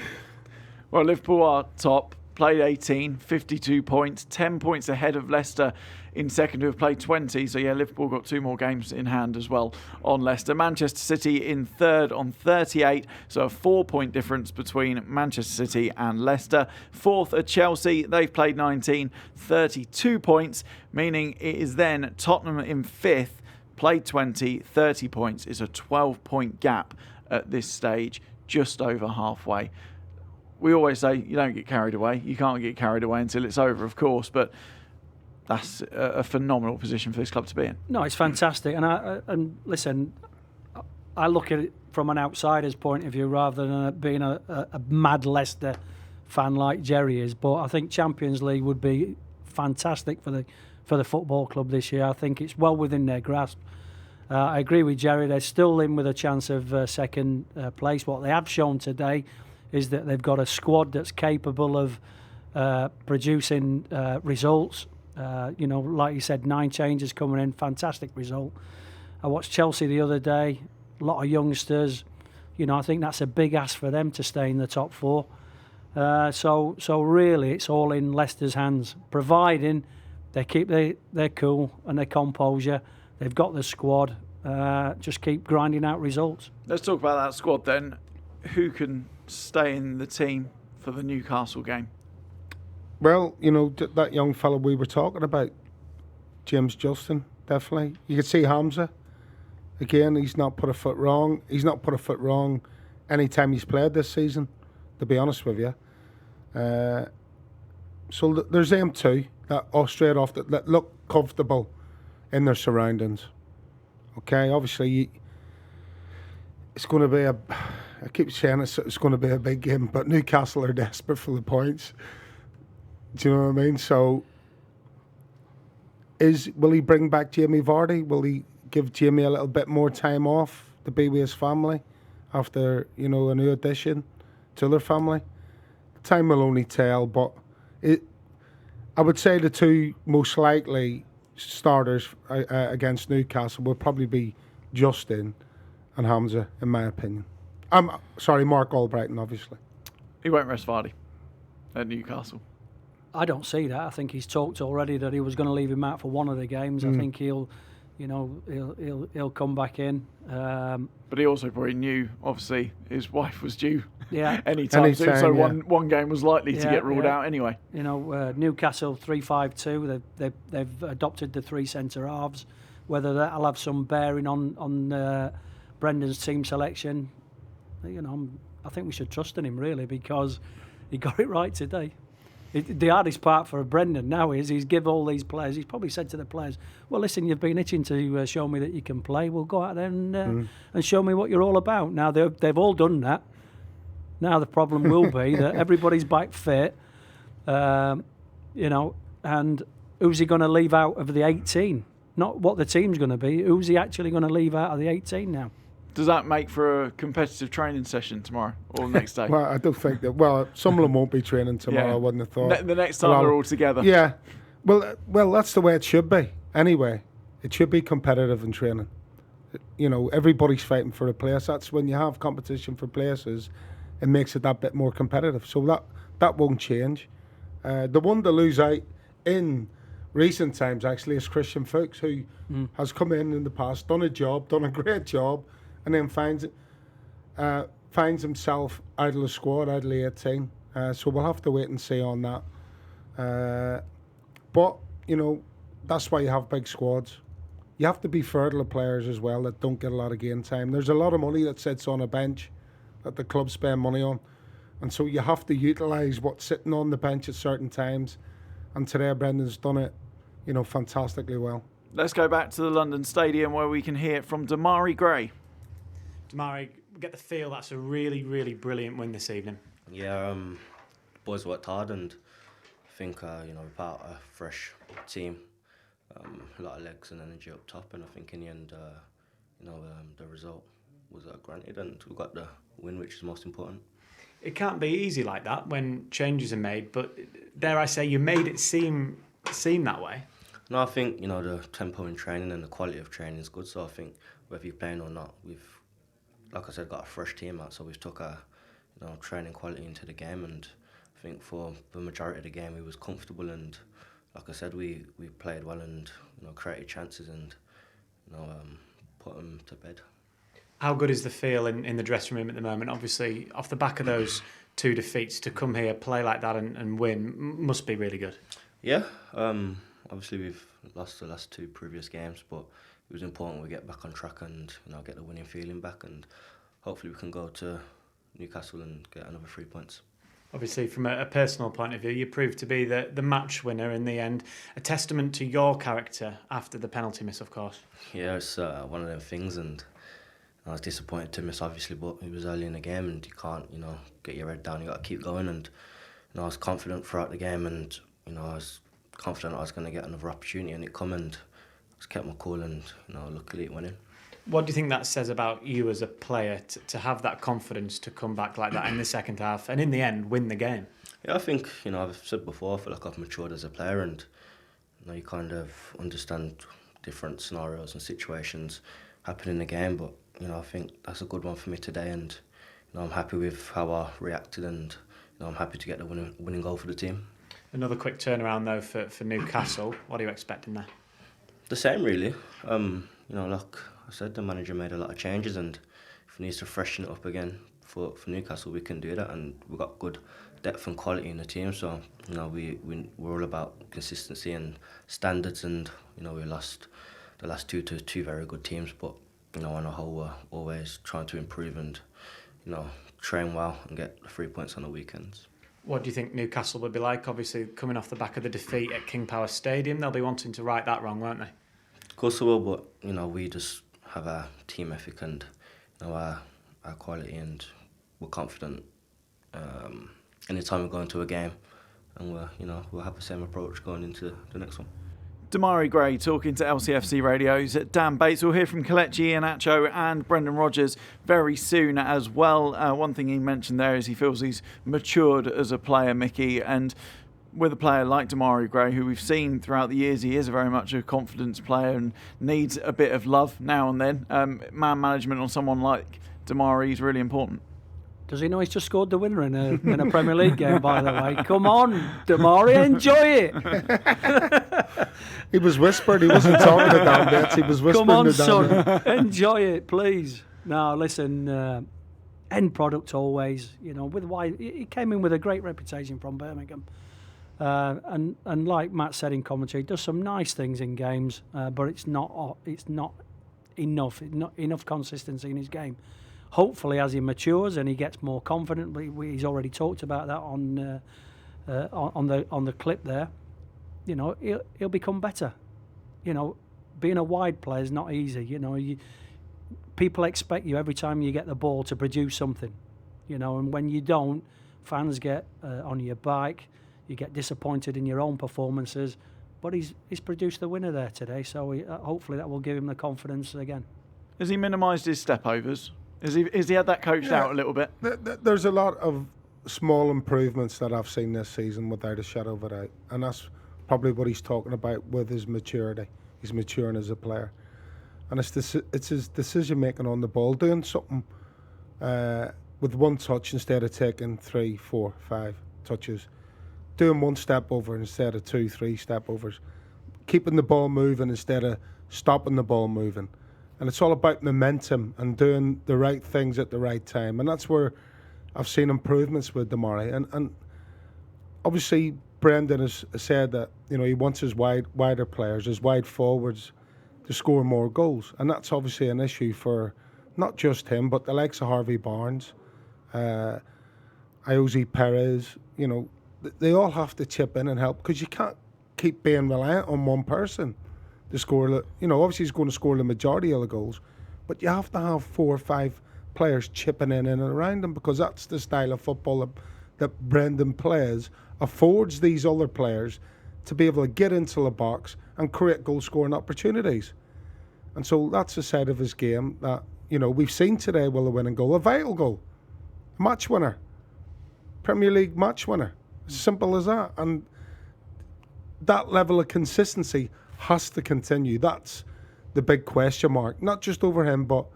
Well, Liverpool are top, played 18, 52 points, 10 points ahead of Leicester in second, who have played 20. So, Liverpool got 2 more games in hand as well on Leicester. Manchester City in third on 38, so a 4-point difference between Manchester City and Leicester. Fourth are Chelsea. They've played 19, 32 points, meaning it is then Tottenham in fifth, played 20, 30 points. It's a 12-point gap at this stage, just over halfway. We always say you don't get carried away. You can't get carried away until it's over, of course, but that's a phenomenal position for this club to be in. No, it's fantastic. And listen, I look at it from an outsider's point of view rather than being a mad Leicester fan like Jerry is. But I think Champions League would be fantastic for the football club this year. I think it's well within their grasp. I agree with Jerry. They're still in with a chance of second place. What they have shown today is that they've got a squad that's capable of producing results. Like you said, 9 changes coming in, fantastic result. I watched Chelsea the other day, a lot of youngsters. I think that's a big ask for them to stay in the top 4. So really, it's all in Leicester's hands, providing they keep their cool and their composure. They've got the squad. Just keep grinding out results. Let's talk about that squad then. Who can stay in the team for the Newcastle game? Well, that young fellow we were talking about, James Justin, definitely. You could see Hamza. Again, he's not put a foot wrong. He's not put a foot wrong any time he's played this season, to be honest with you. So there's them two that straight off that look comfortable in their surroundings. Okay, obviously it's going to be I keep saying it's going to be a big game, but Newcastle are desperate for the points. Do you know what I mean? So will he bring back Jamie Vardy? Will he give Jamie a little bit more time off to be with his family after, a new addition to their family? Time will only tell, but I would say the two most likely starters against Newcastle will probably be Justin and Hamza, in my opinion. Mark Albrighton, obviously. He won't rest Vardy at Newcastle. I don't see that. I think he's talked already that he was going to leave him out for one of the games. I think he'll come back in. But he also probably knew, obviously, his wife was due anytime soon, so one game was likely to get ruled out anyway. Newcastle 3-5-2. They've adopted the 3 centre halves. Whether that'll have some bearing on Brendan's team selection, I think we should trust in him really, because he got it right today. The hardest part for Brendan now is he's give all these players. He's probably said to the players, "Well, listen, you've been itching to show me that you can play. Well, go out there and show me what you're all about." Now they've all done that. Now the problem will be that everybody's back fit, and who's he going to leave out of the 18? Not what the team's going to be. Who's he actually going to leave out of the 18 now? Does that make for a competitive training session tomorrow or the next day? Well, I don't think that. Well, some of them won't be training tomorrow. I wouldn't have thought. The next time they're all together. Yeah. Well, that's the way it should be. Anyway, it should be competitive in training. Everybody's fighting for a place. That's when you have competition for places, it makes it that bit more competitive. So that won't change. The one to lose out in recent times actually is Christian Fuchs, who has come in the past, done a great job, and then finds himself out of the squad, out of the 18. So we'll have to wait and see on that. But that's why you have big squads. You have to be fair to the players as well that don't get a lot of game time. There's a lot of money that sits on a bench that the club spend money on, and so you have to utilise what's sitting on the bench at certain times. And today Brendan's done it, fantastically well. Let's go back to the London Stadium where we can hear from Damari Gray. Damari, we get the feel that's a really, really brilliant win this evening. Yeah, the boys worked hard, and I think we're part of a fresh team, a lot of legs and energy up top, and I think in the end, the result was granted, and we got the win, which is most important. It can't be easy like that when changes are made, but dare I say, you made it seem that way. No, I think the tempo in training and the quality of training is good. So I think whether you're playing or not, we've, like I said, got a fresh team out. So we've took our training quality into the game, and I think for the majority of the game we was comfortable, and like I said, we played well and created chances and put them to bed. How good is the feel in the dressing room at the moment? Obviously, off the back of those 2 defeats, to come here, play like that and win must be really good. Yeah, obviously we've lost the last 2 previous games, but it was important we get back on track and get the winning feeling back, and hopefully we can go to Newcastle and get another 3 points. Obviously, from a personal point of view, you proved to be the match winner in the end. A testament to your character after the penalty miss, of course. Yeah, it's one of them things, and I was disappointed to miss, obviously, but it was early in the game and you can't, get your head down. You got to keep going. And I was confident throughout the game, and I was confident I was going to get another opportunity, and it come, and I just kept my cool, and luckily it went in. What do you think that says about you as a player to have that confidence to come back like that in the second half and in the end win the game? Yeah, I think, I've said before, I feel like I've matured as a player, and you kind of understand different scenarios and situations happen in the game, but I think that's a good one for me today, and I'm happy with how I reacted, and I'm happy to get the winning goal for the team. Another quick turnaround though for Newcastle. What are you expecting there? The same really. Like I said, the manager made a lot of changes, and if he needs to freshen it up again for Newcastle, we can do that, and we've got good depth and quality in the team, so we're all about consistency and standards, and we lost the last two to two very good teams, but on a whole we're always trying to improve and train well and get the 3 points on the weekends. What do you think Newcastle will be like? Obviously coming off the back of the defeat at King Power Stadium, they'll be wanting to right that wrong, won't they? Of course they will, but we just have our team ethic and our quality, and we're confident anytime we go into a game, and we'll have the same approach going into the next one. Damari Gray talking to LCFC Radio's Dan Bates. We'll hear from Kelechi Iheanacho and Brendan Rodgers very soon as well. One thing he mentioned there is he feels he's matured as a player, Mickey, and with a player like Damari Gray, who we've seen throughout the years, he is very much a confidence player and needs a bit of love now and then. Man management on someone like Damari is really important. Does he know he's just scored the winner in a Premier League game, by the way? Come on, Damari, enjoy it. He was whispered. He wasn't talking to Dan Bates. He was whispering Come on, to Dan son, enjoy it, please. No, listen, end product always. With why he came in with a great reputation from Birmingham, and like Matt said in commentary, he does some nice things in games, but it's not enough consistency in his game. Hopefully, as he matures and he gets more confident, he's already talked about that on the clip there. He'll become better. Being a wide player is not easy. People expect you every time you get the ball to produce something. And when you don't, fans get on your back. You get disappointed in your own performances. But he's produced the winner there today, so hopefully that will give him the confidence again. Has he minimised his step overs? Has he had that coached out a little bit? There's a lot of small improvements that I've seen this season, without a shadow of a doubt, and that's probably what he's talking about with his maturity. He's maturing as a player, and it's his decision making on the ball, doing something with one touch instead of taking 3, 4, 5 touches, doing one step over instead of 2, 3 step overs, keeping the ball moving instead of stopping the ball moving. And it's all about momentum and doing the right things at the right time. And that's where I've seen improvements with Damari. And obviously, Brendan has said that he wants his wider players, his wide forwards, to score more goals. And that's obviously an issue for not just him, but the likes of Harvey Barnes, Iosi Perez. They all have to chip in and help, because you can't keep being reliant on one person to score. Obviously he's going to score the majority of the goals, but you have to have 4 or 5 players chipping in and around him, because that's the style of football that Brendan plays, affords these other players to be able to get into the box and create goal scoring opportunities. And so that's the side of his game that we've seen today with a winning goal, a vital goal, match winner, Premier League match winner, simple as that. And that level of consistency has to continue. That's the big question mark, not just over him, but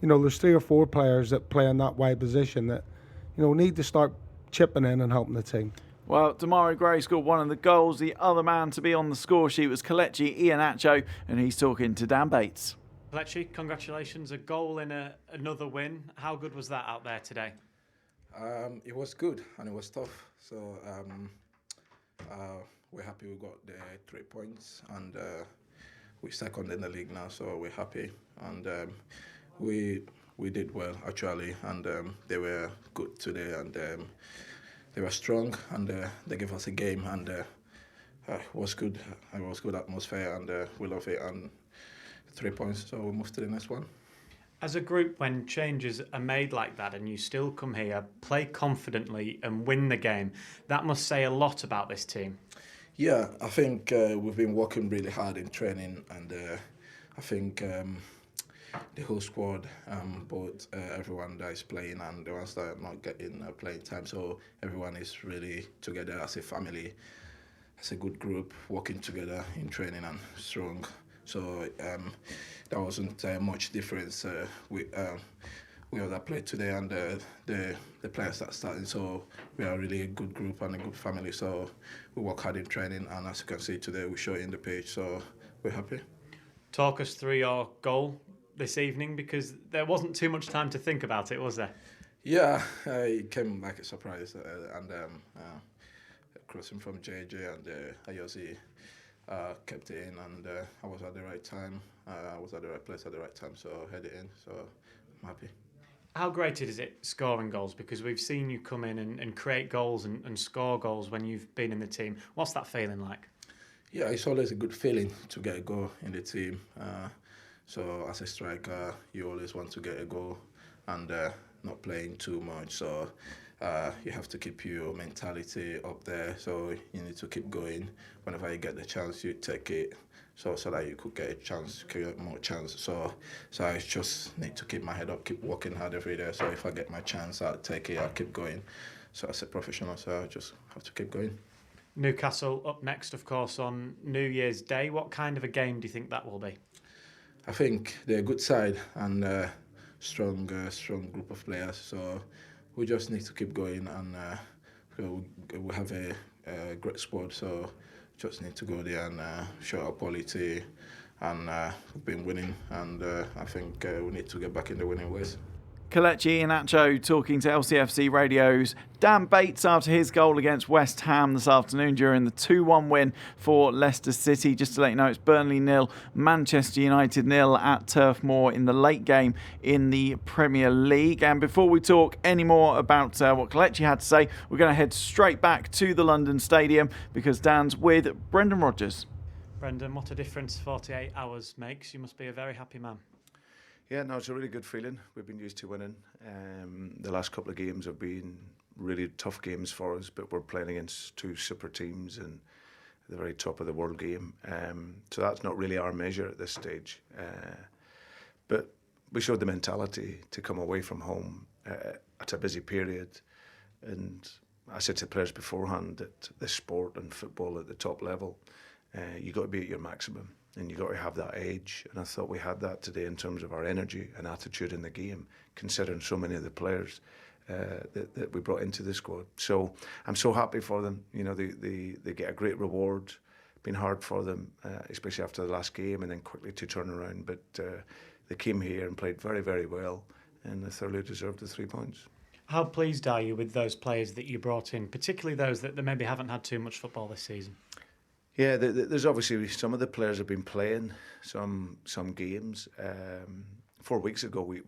there's 3 or 4 players that play in that wide position that need to start chipping in and helping the team. Well, Damari Gray scored one of the goals. The other man to be on the score sheet was Kelechi Iheanacho, and he's talking to Dan Bates. Kelechi, congratulations, a goal in another win. How good was that out there today? It was good and it was tough. So we're happy we got the 3 points, and we're second in the league now, so we're happy. And we did well actually, and they were good today, and they were strong, and they gave us a game, and it was good. It was good atmosphere, and we love it. And 3 points, so we move to the next one. As a group, when changes are made like that and you still come here, play confidently and win the game, that must say a lot about this team. Yeah, I think we've been working really hard in training, and I think the whole squad, both everyone that is playing and the ones that are not getting playing time, so everyone is really together as a family, as a good group, working together in training and strong. So there wasn't much difference with that played today and the players that started. So we are really a good group and a good family. So we work hard in training, and as you can see today, we show it in the page. So we're happy. Talk us through your goal this evening, because there wasn't too much time to think about it, was there? Yeah, it came like a surprise, and crossing from JJ and Ayosi kept it in, and I was at the right time. I was at the right place at the right time, so I headed in. So I'm happy. How great is it scoring goals? Because we've seen you come in and create goals and score goals when you've been in the team. What's that feeling like? Yeah, it's always a good feeling to get a goal in the team. So as a striker, you always want to get a goal and not playing too much. So you have to keep your mentality up there. So you need to keep going. Whenever you get the chance, you take it. So that you could get a chance, get more chance. So I just need to keep my head up, keep working hard every day. So if I get my chance, I'll take it, I'll keep going. So as a professional, so I just have to keep going. Newcastle up next, of course, on New Year's Day. What kind of a game do you think that will be? I think they're a good side and strong group of players. So we just need to keep going, and we have a great squad. So just need to go there and show our quality. And we've been winning, and I think we need to get back in the winning ways. Kelechi Iheanacho talking to LCFC Radio's Dan Bates after his goal against West Ham this afternoon during the 2-1 win for Leicester City. Just to let you know, it's Burnley 0, Manchester United 0 at Turf Moor in the late game in the Premier League. And before we talk any more about what Kelechi had to say, we're going to head straight back to the London Stadium because Dan's with Brendan Rodgers. Brendan, what a difference 48 hours makes. You must be a very happy man. Yeah, no, it's a really good feeling. We've been used to winning. The last couple of games have been really tough games for us, but we're playing against two super teams and the very top of the world game. So that's not really our measure at this stage. But we showed the mentality to come away from home at a busy period. And I said to the players beforehand that this sport and football at the top level, you've got to be at your maximum. And you've got to have that edge. And I thought we had that today in terms of our energy and attitude in the game, considering so many of the players that we brought into the squad. So I'm so happy for them. You know, they get a great reward. Been hard for them, especially after the last game, and then quickly to turn around. But they came here and played very, very well, and they thoroughly deserved the 3 points. How pleased are you with those players that you brought in, particularly those that maybe haven't had too much football this season? Yeah, there's obviously some of the players have been playing some games. 4 weeks ago, we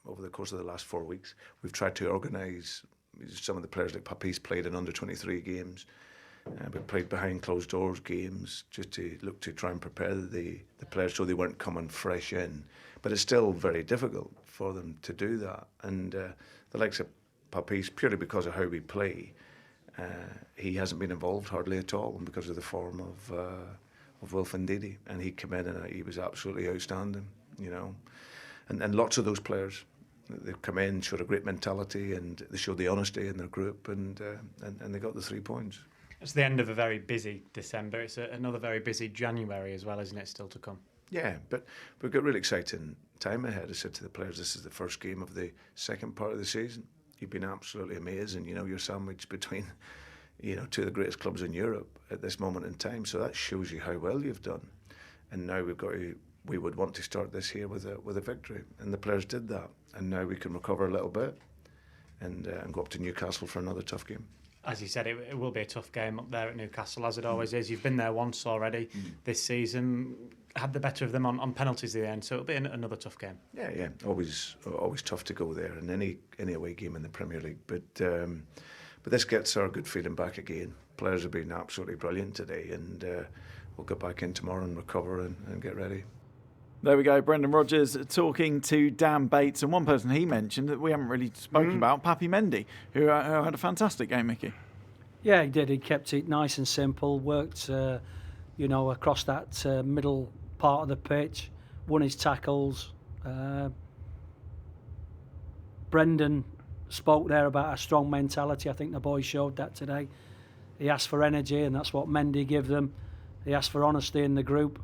over the course of the last 4 weeks, we've tried to organise some of the players like Papis played in under-23 games. We played behind closed doors games just to look to try and prepare the players so they weren't coming fresh in. But it's still very difficult for them to do that. And the likes of Papis, purely because of how we play, he hasn't been involved hardly at all, and because of the form of Wilfred Ndidi, and he came in and he was absolutely outstanding, you know. And lots of those players, they've come in, showed a great mentality, and they showed the honesty in their group, and they got the 3 points. It's the end of a very busy December. It's another very busy January as well, isn't it, still to come? Yeah, but we've got really exciting time ahead. I said to the players, this is the first game of the second part of the season. You've been absolutely amazing. You know, you're sandwiched between, you know, two of the greatest clubs in Europe at this moment in time. So that shows you how well you've done. And now we would want to start this here with a victory. And the players did that. And now we can recover a little bit and go up to Newcastle for another tough game. As you said, it will be a tough game up there at Newcastle, as it always is. You've been there once already this season, had the better of them on penalties at the end, so it'll be another tough game. Yeah, always tough to go there in any away game in the Premier League. But this gets our good feeling back again. Players have been absolutely brilliant today, and we'll get back in tomorrow and recover and get ready. There we go. Brendan Rodgers talking to Dan Bates, and one person he mentioned that we haven't really spoken about, Papi Mendy, who had a fantastic game, Mickey. Yeah, he did. He kept it nice and simple, worked, across that middle part of the pitch, won his tackles. Brendan spoke there about a strong mentality. I think the boys showed that today. He asked for energy, and that's what Mendy gave them. He asked for honesty in the group.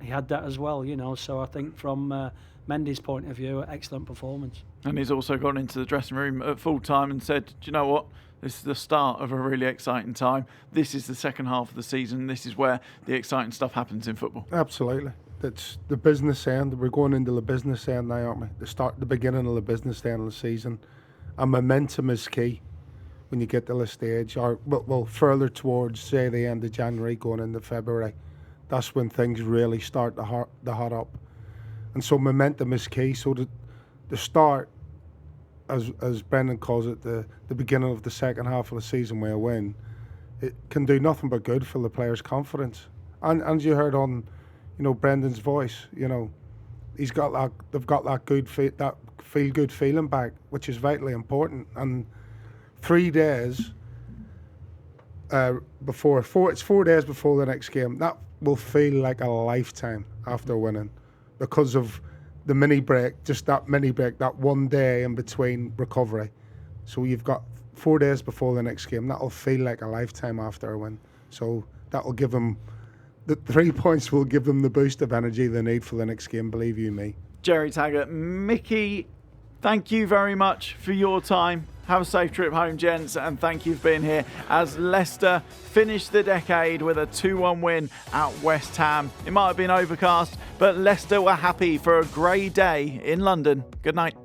He had that as well, So I think from Mendy's point of view, excellent performance. And he's also gone into the dressing room at full time and said, do you know what? This is the start of a really exciting time. This is the second half of the season. This is where the exciting stuff happens in football. Absolutely. That's the business end. We're going into the business end now, aren't we? The beginning of the business end of the season. And momentum is key when you get to this stage, or well, further towards, say, the end of January, going into February. That's when things really start to hot up. And so momentum is key. So the start, as Brendan calls it, the beginning of the second half of the season with a win, it can do nothing but good for the players' confidence. And you heard on, Brendan's voice, they've got that feel good feeling back, which is vitally important. And 3 days it's 4 days before the next game. That will feel like a lifetime after winning, because of the mini break, that 1 day in between recovery. So you've got 4 days before the next game. That'll feel like a lifetime after a win. So that'll give them, the 3 points will give them the boost of energy they need for the next game, believe you me. Jerry Taggart. Mickey, thank you very much for your time. Have a safe trip home, gents, and thank you for being here as Leicester finished the decade with a 2-1 win at West Ham. It might have been overcast, but Leicester were happy for a grey day in London. Good night.